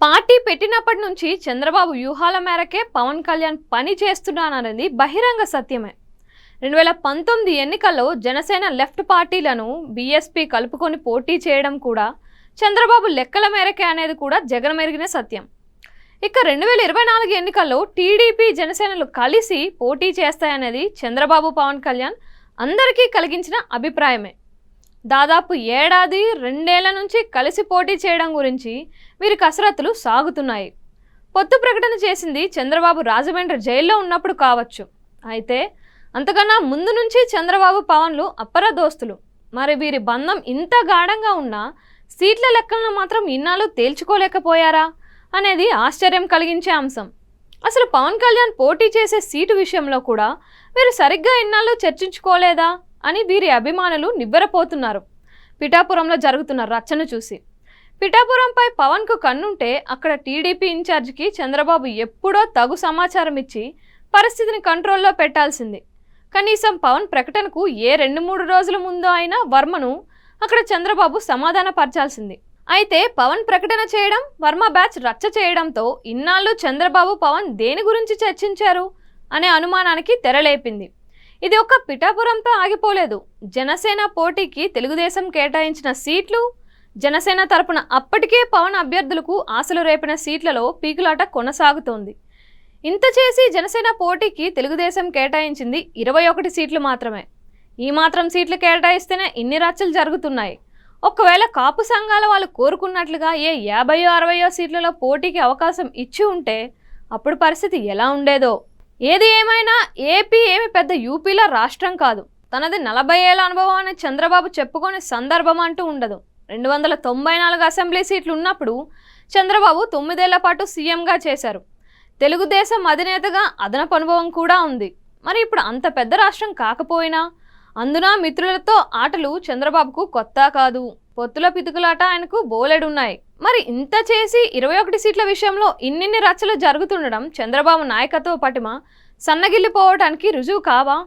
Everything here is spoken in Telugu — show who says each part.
Speaker 1: పార్టీ పెట్టినప్పటి నుంచి చంద్రబాబు వ్యూహాల మేరకే పవన్ కళ్యాణ్ పని చేస్తున్నాననేది బహిరంగ సత్యమే. 2019 ఎన్నికల్లో జనసేన లెఫ్ట్ పార్టీలను బీఎస్పీ కలుపుకొని పోటీ చేయడం కూడా చంద్రబాబు లెక్కల మేరకే అనేది కూడా జగమెరిగిన సత్యం. ఇక 2024 ఎన్నికల్లో టీడీపీ జనసేనలు కలిసి పోటీ చేస్తాయనేది చంద్రబాబు పవన్ కళ్యాణ్ అందరికీ కలిగించిన అభిప్రాయమే. దాదాపు ఏడాది రెండేళ్ల నుంచి కలిసి పోటీ చేయడం గురించి వీరి కసరత్తులు సాగుతున్నాయి. పొత్తు ప్రకటన చేసింది చంద్రబాబు రాజమండ్రి జైల్లో ఉన్నప్పుడు కావచ్చు. అయితే అంతకన్నా ముందు నుంచి చంద్రబాబు పవన్లు అప్పర దోస్తులు. మరి వీరి బంధం ఇంత గాఢంగా ఉన్నా సీట్ల లెక్కలను మాత్రం ఇన్నాళ్ళు తేల్చుకోలేకపోయారా అనేది ఆశ్చర్యం కలిగించే అంశం. అసలు పవన్ కళ్యాణ్ పోటీ చేసే సీటు విషయంలో కూడా వీరు సరిగ్గా ఇన్నాళ్ళు చర్చించుకోలేదా అని వీరి అభిమానులు నివ్వెరపోతున్నారు. పిఠాపురంలో జరుగుతున్న రచ్చను చూసి పిఠాపురంపై పవన్కు కన్నుంటే అక్కడ టీడీపీ ఇన్ఛార్జికి చంద్రబాబు ఎప్పుడో తగు సమాచారం ఇచ్చి పరిస్థితిని కంట్రోల్లో పెట్టాల్సింది. కనీసం పవన్ ప్రకటనకు ఏ 2-3 రోజుల ముందు అయినా వర్మను అక్కడ చంద్రబాబు సమాధానపరచాల్సింది. అయితే పవన్ ప్రకటన చేయడం, వర్మ బ్యాచ్ రచ్చ చేయడంతో ఇన్నాళ్ళు చంద్రబాబు పవన్ దేని గురించి చర్చించారు అనే అనుమానానికి తెరలేపింది. ఇది ఒక్క పిఠాపురంతో ఆగిపోలేదు. జనసేన పోటీకి తెలుగుదేశం కేటాయించిన సీట్లు, జనసేన తరపున అప్పటికే పవన్ అభ్యర్థులకు ఆశలు రేపిన సీట్లలో పీకులాట కొనసాగుతోంది. ఇంత చేసి జనసేన పోటీకి తెలుగుదేశం కేటాయించింది 21 సీట్లు మాత్రమే. ఈ మాత్రం సీట్లు కేటాయిస్తేనే ఇన్ని రచ్చలు జరుగుతున్నాయి. ఒకవేళ కాపు సంఘాల వాళ్ళు కోరుకున్నట్లుగా ఏ 50-60 సీట్లలో పోటీకి అవకాశం ఇచ్చి ఉంటే అప్పుడు పరిస్థితి ఎలా ఉండేదో. ఏది ఏమైనా ఏపీ ఏమి పెద్ద యూపీల రాష్ట్రం కాదు. తనది 40 ఏళ్ల అనుభవం అని చంద్రబాబు చెప్పుకునే సందర్భం అంటూ ఉండదు. 294 అసెంబ్లీ సీట్లు ఉన్నప్పుడు చంద్రబాబు 9 ఏళ్ల పాటు సీఎంగా చేశారు. తెలుగుదేశం అధినేతగా అదనపు అనుభవం కూడా ఉంది. మరి ఇప్పుడు అంత పెద్ద రాష్ట్రం కాకపోయినా అందున మిత్రులతో ఆటలు చంద్రబాబుకు కొత్త కాదు. పొత్తుల పితుకులాట ఆయనకు బోలెడున్నాయి. మరి ఇంత చేసి 21 సీట్ల విషయంలో ఇన్నిన్ని రచ్చలు జరుగుతుండడం చంద్రబాబు నాయకత్వ పటిమ సన్నగిల్లిపోవటానికి రుజువు కావా?